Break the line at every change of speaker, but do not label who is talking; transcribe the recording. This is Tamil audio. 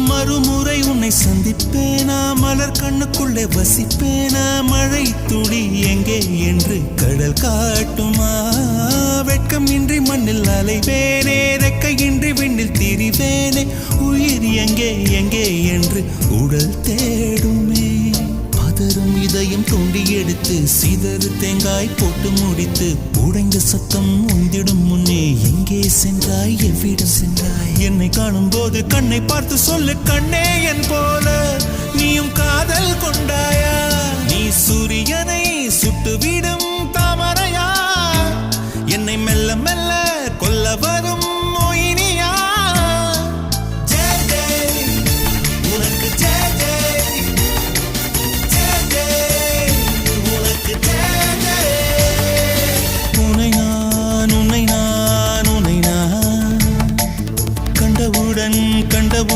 மறுமுறை உன்னை சந்திப்பேனா, மலர் கண்ணுக்குள்ளே வசிப்பேனா, மழை துளி எங்கே என்று கடல் காட்டுமா, வெட்கம் இன்றி மண்ணில் அலைவேனே, ரெக்கையின்றி விண்ணில் திரிவேனே, உயிர் எங்கே எங்கே என்று உடல் தேடுமே. பதறும் இதயம் தோண்டி எடுத்து சிதறு தேங்காய் போட்டு முடித்து உடைந்த சத்தம் உந்திடும் முன்னே எங்கே சென்றாய், எவ்விடம் சென்றாய், என்னை காணும் போது கண்ணை பார்த்து சொல்லு கண்ணே என் போல நீயும் காதல் கொண்டாயா, நீ சூரியனை சுட்டுவிடும் தாமரையா.